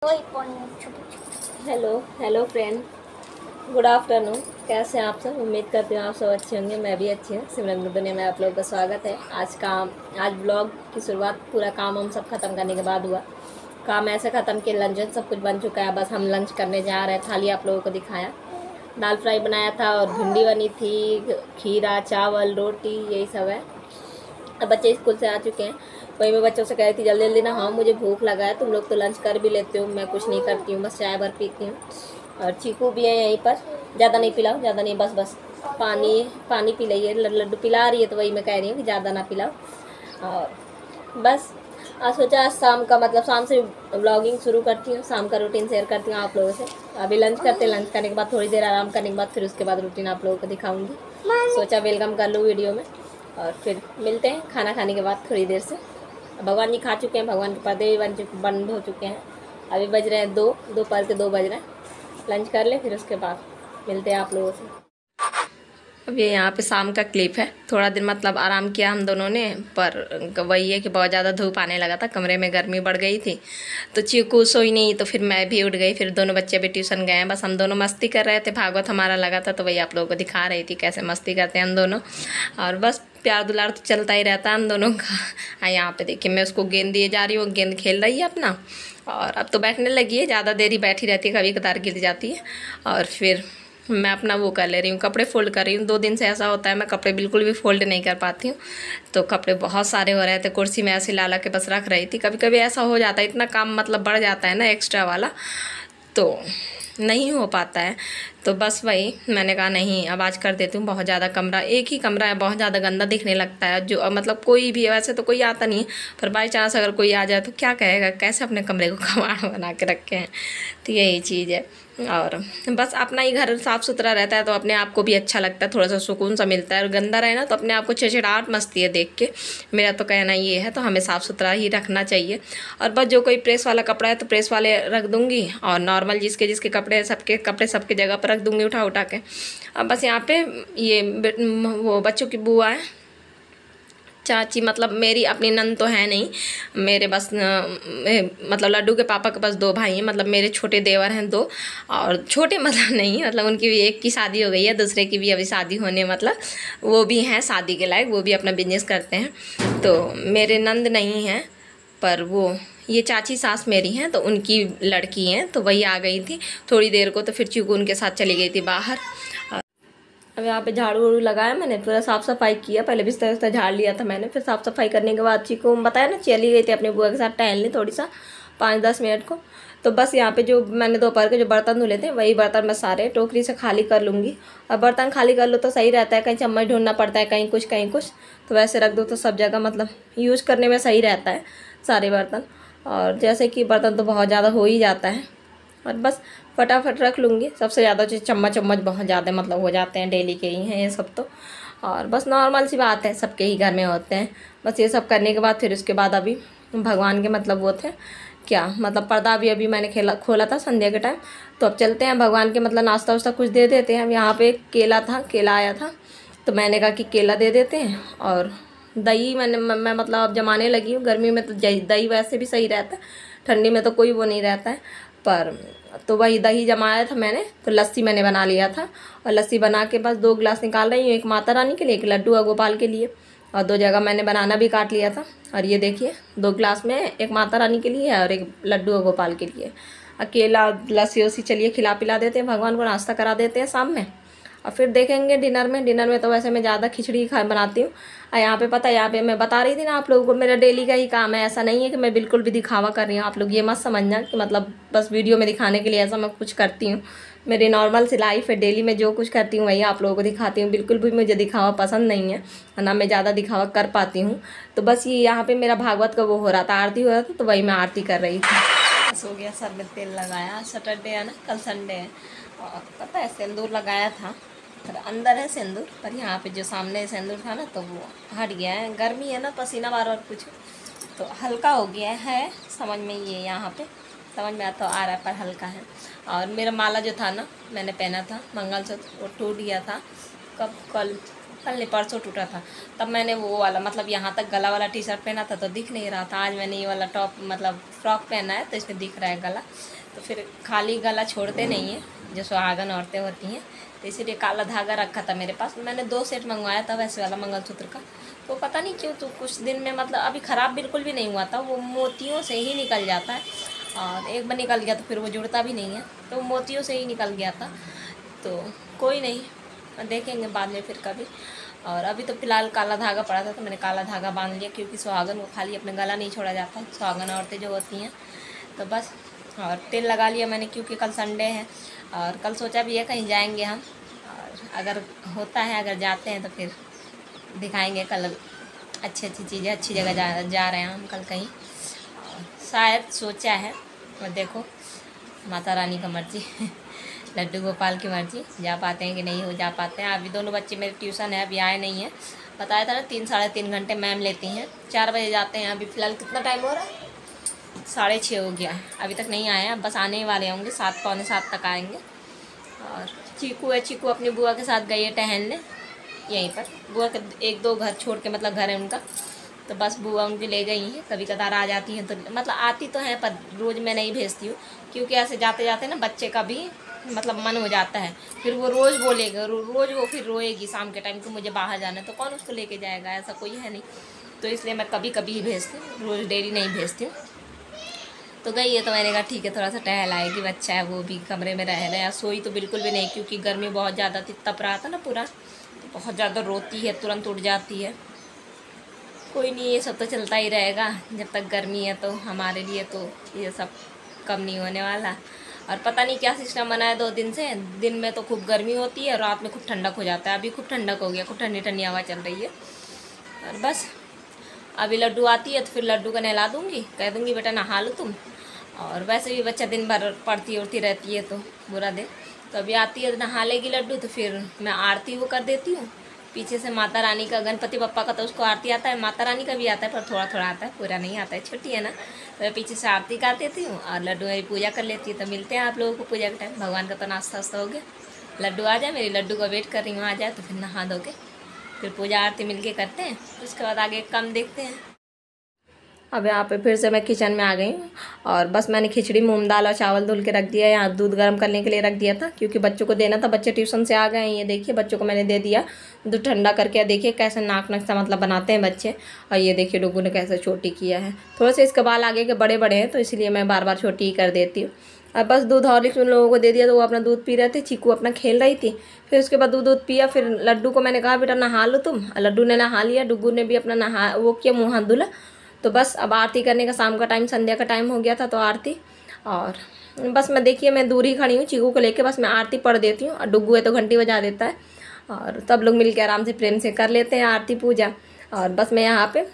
Hello hello friend, good afternoon. कैसे हैं आप सब? उम्मीद करती हूँ आप सब अच्छे होंगे। मैं भी अच्छी हूँ। सिमरन की दुनिया में आप लोगों का स्वागत है। आज ब्लॉग की शुरुआत पूरा काम हम सब ख़त्म करने के बाद हुआ। काम ऐसे ख़त्म कि लंच सब कुछ बन चुका है, बस हम लंच करने जा रहे हैं। थाली आप लोगों को दिखाया, दाल फ्राई बनाया था और भिंडी बनी थी, खीरा, चावल, रोटी, यही सब है। अब बच्चे स्कूल से आ चुके हैं। वही मैं बच्चों से कह रही थी जल्दी जल्दी ना, हाँ मुझे भूख लगा है, तुम लोग तो लंच कर भी लेते हो, मैं कुछ नहीं करती हूँ, बस चाय भर पीती हूँ। और चीकू भी है यहीं पर। ज़्यादा नहीं पिलाओ, ज़्यादा नहीं, बस बस पानी पानी पी रही है। लड्डू पिला रही है, तो वही मैं कह रही हूँ कि ज़्यादा ना पिलाओ। और बस आज सोचा आज शाम का मतलब शाम से व्लॉगिंग शुरू करती हूँ, शाम का रूटीन शेयर करती हूँ आप लोगों से। अभी लंच करते हैं, लंच करने के बाद थोड़ी देर आराम करने के बाद फिर उसके बाद रूटीन आप लोगों को दिखाऊंगी। सोचा वेलकम कर लूँ वीडियो में और फिर मिलते हैं खाना खाने के बाद थोड़ी देर से। भगवान जी खा चुके हैं, भगवान के पर्दे भी बंद हो चुके हैं। अभी बज रहे हैं दोपहर के 2 बज रहे हैं। लंच कर लें, फिर उसके बाद मिलते हैं आप लोगों से। अब ये यहाँ पे शाम का क्लिप है। थोड़ा दिन मतलब आराम किया हम दोनों ने, पर वही है कि बहुत ज़्यादा धूप आने लगा था, कमरे में गर्मी बढ़ गई थी, तो चीकू सोई नहीं, तो फिर मैं भी उठ गई। फिर दोनों बच्चे भी ट्यूशन गए हैं, बस हम दोनों मस्ती कर रहे थे। भागवत हमारा लगा था, तो वही आप लोगों को दिखा रही थी कैसे मस्ती करते हैं हम दोनों। और बस प्यार दुलार तो चलता ही रहता है हम दोनों का। यहाँ पे देखिए मैं उसको गेंद दिए जा रही हूँ, गेंद खेल रही है अपना। और अब तो बैठने लगी है, ज़्यादा देर ही बैठी रहती है, कभी कतार गिर जाती है। और फिर मैं अपना वो कर ले रही हूँ, कपड़े फोल्ड कर रही हूँ। 2 दिन से ऐसा होता है मैं कपड़े बिल्कुल भी फोल्ड नहीं कर पाती हूँ, तो कपड़े बहुत सारे हो रहे थे। कुर्सी में ऐसे ला के बस रख रही थी। कभी कभी ऐसा हो जाता है, इतना काम मतलब बढ़ जाता है ना एक्स्ट्रा वाला, तो नहीं हो पाता है। तो बस वही मैंने कहा नहीं अब आज कर देती हूँ। बहुत ज़्यादा कमरा, एक ही कमरा है, बहुत ज़्यादा गंदा दिखने लगता है। जो मतलब कोई भी, वैसे तो कोई आता नहीं है, पर बाई चांस अगर कोई आ जाए तो क्या कहेगा, कैसे अपने कमरे को कबाड़ बना के रखे हैं। तो यही चीज़ है। और बस अपना ही घर साफ़ सुथरा रहता है तो अपने आप को भी अच्छा लगता है, थोड़ा सा सुकून सा मिलता है। और गंदा रहे ना तो अपने आप को चिड़चिड़ाहट मचती है देख के। मेरा तो कहना ये है, तो हमें साफ़ सुथरा ही रखना चाहिए। और बस जो कोई प्रेस वाला कपड़ा है तो प्रेस वाले रख दूँगी, और नॉर्मल जिसके जिसके कपड़े सबके कपड़े सबके जगह पर रख दूँगी उठा के। अब बस यहाँ पे ये वो बच्चों की बुआ है, चाची, मतलब मेरी अपनी नंद तो है नहीं मेरे, बस मतलब लड्डू के पापा के पास 2 भाई हैं, मतलब मेरे छोटे देवर हैं 2। और छोटे मतलब नहीं, मतलब उनकी भी एक की शादी हो गई है, दूसरे की भी अभी शादी होने, मतलब वो भी हैं शादी के लायक, वो भी अपना बिजनेस करते हैं। तो मेरे नंद नहीं हैं, पर वो ये चाची सास मेरी हैं, तो उनकी लड़की हैं, तो वही आ गई थी थोड़ी देर को, तो फिर चीकू उनके साथ चली गई थी बाहर। अब यहाँ पे झाड़ू वाड़ू लगाया मैंने, पूरा साफ़ सफाई किया। पहले बिस्तर विस्तर झाड़ लिया था मैंने, फिर साफ़ सफाई करने के बाद चीकू बताया ना चली गई थी अपनी बुआ के साथ टहलने थोड़ी सा 5-10 मिनट को। तो बस यहाँ पे जो मैंने दोपहर के जो बर्तन धुले थे वही बर्तन मैं सारे टोकरी से खाली कर लूँगी। अब बर्तन खाली कर लो तो सही रहता है, कहीं चम्मच ढूंढना पड़ता है, कहीं कुछ, तो वैसे रख दो तो सब जगह मतलब यूज़ करने में सही रहता है सारे बर्तन। और जैसे कि बर्तन तो बहुत ज़्यादा हो ही जाता है, और बस फटाफट रख लूँगी। सबसे ज़्यादा जो चम्मच बहुत ज़्यादा मतलब हो जाते हैं, डेली के ही हैं ये सब तो। और बस नॉर्मल सी बात है, सबके ही घर में होते हैं। बस ये सब करने के बाद फिर उसके बाद अभी भगवान के मतलब वो थे क्या, मतलब पर्दा भी अभी मैंने खोला था संध्या के टाइम। तो अब चलते हैं भगवान के मतलब नाश्ता वास्ता कुछ दे देते हैं। अब यहाँ पे केला आया था, तो मैंने कहा कि केला दे देते हैं। और दही मैं मतलब अब जमाने लगी हूँ। गर्मी में तो दही वैसे भी सही रहता है, ठंडी में तो कोई वो नहीं रहता है। पर तो वही दही जमाया था मैंने, तो लस्सी मैंने बना लिया था। और लस्सी बना के बस 2 गिलास निकाल रही हूँ, एक माता रानी के लिए, एक लड्डू और गोपाल के लिए। और 2 जगह मैंने बनाना भी काट लिया था। और ये देखिए 2 गिलास में, एक माता रानी के लिए है और एक लड्डू और गोपाल के लिए। अकेला लस्सी वस्सी चलिए खिला पिला देते हैं भगवान को, नाश्ता करा देते हैं शाम में। और फिर देखेंगे डिनर में तो वैसे मैं ज़्यादा खिचड़ी बनाती हूँ। और यहाँ पे पता है, यहाँ पे मैं बता रही थी ना आप लोगों को, मेरा डेली का ही काम है। ऐसा नहीं है कि मैं बिल्कुल भी दिखावा कर रही हूँ, आप लोग ये मत समझना कि मतलब बस वीडियो में दिखाने के लिए ऐसा मैं कुछ करती हूँ। मेरी नॉर्मल सी लाइफ है, डेली में जो कुछ करती हूँ वही आप लोगों को दिखाती हूँ। बिल्कुल भी मुझे दिखावा पसंद नहीं है, ना मैं ज़्यादा दिखावा कर पाती हूँ। तो बस ये यहाँ पे मेरा भागवत का वो हो रहा था, आरती हो रहा था, तो वही मैं आरती कर रही थी। बस हो गया, सर में तेल लगाया। सैटरडे है ना, कल संडे है। और पता है सिंदूर लगाया था, पर अंदर है सिंदूर, पर यहाँ पे जो सामने सिंदूर था ना तो वो हट गया है। गर्मी है ना, पसीना बार बार कुछ, तो हल्का हो गया है। समझ में ये यहाँ पे समझ में आता आ रहा है, पर हल्का है। और मेरा माला जो था ना, मैंने पहना था मंगलसूत्र, वो टूट गया था कब, कल कल नहीं परसों टूटा था, तब मैंने वो वाला मतलब यहाँ तक गला वाला टी शर्ट पहना था तो दिख नहीं रहा था। आज मैंने ये वाला टॉप मतलब फ्रॉक पहना है तो इसमें दिख रहा है गला। तो फिर खाली गला छोड़ते नहीं हैं जो सुहागन औरतें होती हैं, तो इसीलिए काला धागा रखा था मेरे पास। मैंने 2 सेट मंगवाया था वैसे वाला मंगलसूत्र का, तो पता नहीं क्यों तो कुछ दिन में मतलब अभी ख़राब बिल्कुल भी नहीं हुआ था, वो मोतियों से ही निकल जाता है। और एक बार निकल गया तो फिर वो जुड़ता भी नहीं है, तो मोतियों से ही निकल गया था। तो कोई नहीं, देखेंगे बाद में फिर कभी। और अभी तो फ़िलहाल काला धागा पड़ा था तो मैंने काला धागा बांध लिया, क्योंकि सुहागन को खाली अपने गला नहीं छोड़ा जाता, सुहागन औरतें जो होती हैं। तो बस, और तेल लगा लिया मैंने क्योंकि कल संडे है और कल सोचा भी है कहीं जाएंगे हम, और अगर होता है अगर जाते हैं तो फिर दिखाएंगे कल अच्छी अच्छी चीज़ें, अच्छी जगह जा रहे हैं हम कल कहीं, शायद सोचा है। और देखो माता रानी का मर्जी लड्डू गोपाल की मर्जी, जा पाते हैं कि नहीं हो जा पाते हैं। अभी दोनों बच्चे मेरे ट्यूशन है, अभी आए नहीं हैं, बताया था ना 3 साढ़े 3 घंटे मैम लेती हैं, 4 बजे जाते हैं। अभी फ़िलहाल कितना टाइम हो रहा है, 6:30 हो गया है, अभी तक नहीं आए हैं, बस आने ही वाले होंगे, 7 पौने 7 तक आएंगे। और चीकू है, चीकू अपनी बुआ के साथ गई है टहलने यहीं पर, बुआ के 1-2 घर छोड़ के, मतलब घर है उनका, तो बस बुआ उनकी ले गई हैं। कभी कदार आ जाती हैं तो मतलब आती तो हैं पर रोज़ मैं नहीं भेजती हूँ, क्योंकि ऐसे जाते जाते ना बच्चे का भी मतलब मन हो जाता है, फिर वो रोज़ बोलेगा, रोज़ वो फिर रोएगी शाम के टाइम कि मुझे बाहर जाना है, तो कौन उसको लेके जाएगा, ऐसा कोई है नहीं। तो इसलिए मैं कभी कभी ही भेजती हूँ, रोज़ डेली नहीं भेजती हूँ। तो गई है तो मैंने कहा ठीक है, थोड़ा सा टहल आएगी, बच्चा है वो भी कमरे में रह रहा है। सोई तो बिल्कुल भी नहीं, क्योंकि गर्मी बहुत ज़्यादा थी, तप रहा था ना पूरा, तो बहुत ज़्यादा रोती है, तुरंत उठ जाती है। कोई नहीं, ये सब तो चलता ही रहेगा जब तक गर्मी है, तो हमारे लिए तो ये सब कम नहीं होने वाला। और पता नहीं क्या सिस्टम बना है 2 दिन से, दिन में तो खूब गर्मी होती है, रात में खूब ठंडक हो जाता है। अभी खूब ठंडक हो गया, खूब ठंडी ठंडी हवा चल रही है। और बस अभी लड्डू आती है तो फिर लड्डू को नहला दूँगी, कह दूँगी बेटा नहा लो तुम। और वैसे भी बच्चा दिन भर पढ़ती उड़ती रहती है तो बुरा दिन, तो अभी आती है तो नहा लेगी लड्डू, तो फिर मैं आरती वो कर देती हूँ पीछे से। माता रानी का, गणपति बप्पा का तो उसको आरती आता है, माता रानी का भी आता है पर थोड़ा थोड़ा आता है, पूरा नहीं आता है, छोटी है ना, तो मैं पीछे से आरती कर देती हूँ और लड्डू मेरी पूजा कर लेती है। तो मिलते हैं आप लोगों को पूजा के टाइम। भगवान का तो नाश्ता वास्ता हो गया, लड्डू आ जाए, मेरी लड्डू का वेट कर रही हूँ, आ जाए तो फिर नहा धो के फिर पूजा आरती मिल के करते हैं, उसके बाद आगे काम देखते हैं। अब यहाँ पे फिर से मैं किचन में आ गई हूँ और बस मैंने खिचड़ी, मूंग दाल और चावल धुल के रख दिया। यहाँ दूध गर्म करने के लिए रख दिया था क्योंकि बच्चों को देना था, बच्चे ट्यूशन से आ गए हैं। ये देखिए बच्चों को मैंने दे दिया दूध ठंडा करके। देखिए कैसे नाक नक्शा मतलब बनाते हैं बच्चे। और ये देखिए डुगू ने कैसे छोटी किया है, थोड़े से इसके बाल आगे के बड़े बड़े हैं तो इसलिए मैं बार बार छोटी ही कर देती हूँ। और बस दूध हॉर्लिक्स उन लोगों को दे दिया तो वो अपना दूध पी रहे थे, चीकू अपना खेल रही थी। फिर उसके बाद दूध पिया, फिर लड्डू को मैंने कहा बेटा नहा लो तुम, लड्डू ने नहा लिया, डुगू ने भी अपना नहा वो किया, मुँह हाथ धुला। तो बस अब आरती करने का, शाम का टाइम संध्या का टाइम हो गया था तो आरती। और बस मैं देखिए मैं दूर ही खड़ी हूँ चीकू को लेके, बस मैं आरती पढ़ देती हूँ और डुगू है तो घंटी बजा देता है और सब लोग मिल के आराम से प्रेम से कर लेते हैं आरती पूजा। और बस मैं यहाँ पे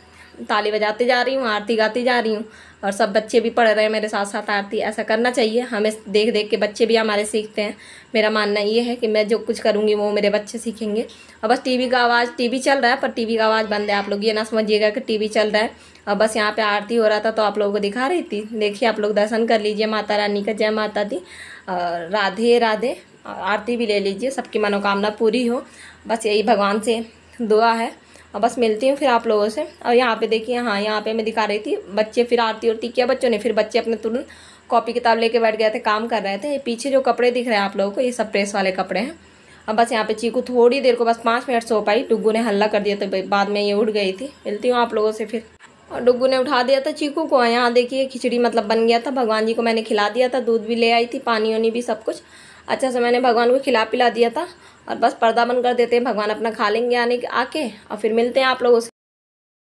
ताली बजाते जा रही हूँ, आरती गाती जा रही हूँ और सब बच्चे भी पढ़ रहे हैं मेरे साथ साथ आरती। ऐसा करना चाहिए, हमें देख देख के बच्चे भी हमारे सीखते हैं। मेरा मानना ये है कि मैं जो कुछ करूँगी वो मेरे बच्चे सीखेंगे। और बस टीवी का आवाज़, टीवी चल रहा है पर टीवी का आवाज़ बंद है, आप लोग ये ना समझिएगा कि टीवी चल रहा है। और बस यहाँ पे आरती हो रहा था तो आप लोगों को दिखा रही थी। देखिए आप लोग दर्शन कर लीजिए माता रानी का, जय माता दी, राधे राधे। आरती भी ले लीजिए, सबकी मनोकामना पूरी हो, बस यही भगवान से दुआ है। और बस मिलती हूँ फिर आप लोगों से। और यहाँ पे देखिए, हाँ यहाँ पे मैं दिखा रही थी, बच्चे फिर आरती उरती किया बच्चों ने, फिर बच्चे अपने तुरंत कॉपी किताब लेके बैठ गए थे, काम कर रहे थे। पीछे जो कपड़े दिख रहे हैं आप लोगों को, ये सब प्रेस वाले कपड़े हैं। अब बस यहाँ पे चीकू थोड़ी देर को, बस 5 मिनट सो पाई, डुगू ने हल्ला कर दिया तो बाद में ये उठ गई थी। मिलती हूँ आप लोगों से फिर। और डुगू ने उठा दिया था चीकू को। यहाँ देखिए खिचड़ी मतलब बन गया था, भगवान जी को मैंने खिला दिया था, दूध भी ले आई थी, पानी वानी भी सब कुछ अच्छा से मैंने भगवान को खिला पिला दिया था। और बस पर्दा बंद कर देते हैं, भगवान अपना खा लेंगे आके और फिर मिलते हैं आप लोगों से।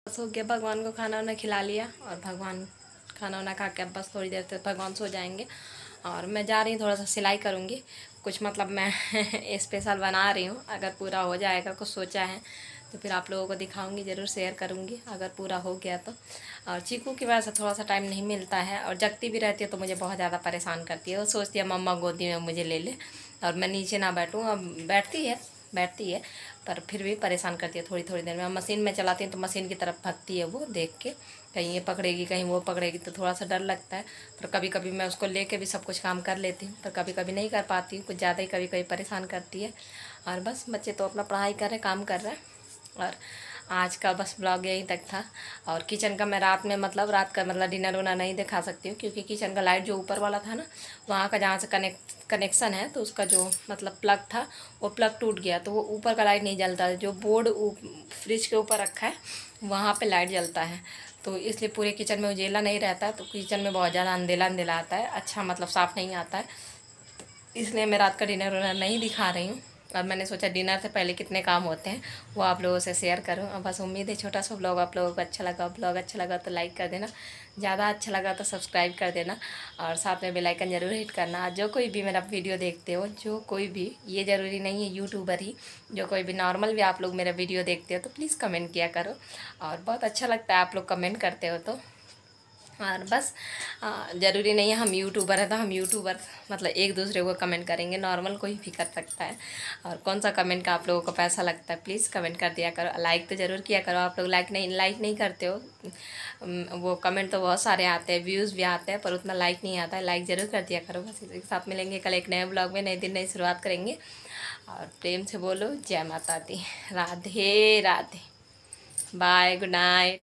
बस हो गया, भगवान को खाना वाना खिला लिया और भगवान खाना वाना खा के अब बस थोड़ी देर तक भगवान सो जाएंगे। और मैं जा रही हूँ थोड़ा सा सिलाई करूँगी कुछ, मतलब मैं स्पेशल बना रही हूँ। अगर पूरा हो जाएगा, कुछ सोचा है तो फिर आप लोगों को दिखाऊंगी, ज़रूर शेयर करूँगी अगर पूरा हो गया तो। और चीकू की वजह से थोड़ा सा टाइम नहीं मिलता है और जगती भी रहती है तो मुझे बहुत ज़्यादा परेशान करती है। वो सोचती है मम्मा गोदी में मुझे ले ले और मैं नीचे ना बैठूँ। अब बैठती है बैठती है, पर फिर भी परेशान करती है थोड़ी थोड़ी देर में। हम मशीन में चलाती हैं तो मशीन की तरफ भागती है वो देख के, कहीं ये पकड़ेगी कहीं वो पकड़ेगी, तो थोड़ा सा डर लगता है। पर कभी कभी मैं उसको लेके भी सब कुछ काम कर लेती हूँ, पर कभी कभी नहीं कर पाती हूँ, कुछ ज़्यादा ही कभी कभी परेशान करती है। और बस बच्चे तो अपना पढ़ाई कर रहे, काम कर रहे हैं। और आज का बस ब्लॉग यहीं तक था। और किचन का मैं रात का डिनर उनर नहीं दिखा सकती हूँ, क्योंकि किचन का लाइट जो ऊपर वाला था ना, वहाँ का जहाँ से कनेक्शन है, तो उसका जो प्लग था वो प्लग टूट गया, तो वो ऊपर का लाइट नहीं जलता है। जो बोर्ड फ्रिज के ऊपर रखा है वहाँ पे लाइट जलता है, तो इसलिए पूरे किचन में उजेला नहीं रहता है, तो किचन में बहुत ज़्यादा अंधेला अंधेला आता है, अच्छा साफ़ नहीं आता है। इसलिए मैं रात का डिनर उनर नहीं दिखा रही हूँ। और मैंने सोचा डिनर से पहले कितने काम होते हैं वो आप लोगों से शेयर करूँ। और बस उम्मीद है छोटा सा ब्लॉग आप लोगों को अच्छा लगा। ब्लॉग अच्छा लगा तो लाइक कर देना, ज़्यादा अच्छा लगा तो सब्सक्राइब कर देना, और साथ में बेल आइकन ज़रूर हिट करना। जो कोई भी मेरा वीडियो देखते हो, जो कोई भी, ये ज़रूरी नहीं है यूट्यूबर ही, जो कोई भी नॉर्मल भी आप लोग मेरा वीडियो देखते हो तो प्लीज़ कमेंट किया करो, और बहुत अच्छा लगता है आप लोग कमेंट करते हो तो। और बस ज़रूरी नहीं है हम यूट्यूबर है तो हम यूट्यूबर एक दूसरे को कमेंट करेंगे, नॉर्मल कोई भी कर सकता है। और कौन सा कमेंट का आप लोगों को पैसा लगता है प्लीज़ कमेंट कर दिया करो। लाइक तो ज़रूर किया करो, आप लोग लाइक नहीं करते हो। वो कमेंट तो बहुत सारे आते हैं, व्यूज़ भी आते हैं, पर उतना लाइक नहीं आता है। लाइक ज़रूर कर दिया करो। बस इसी के साथ मिलेंगे कल एक नए ब्लॉग में, नए दिन नई शुरुआत करेंगे। और प्रेम से बोलो जय माता दी, Radhe Radhe, bye, good night.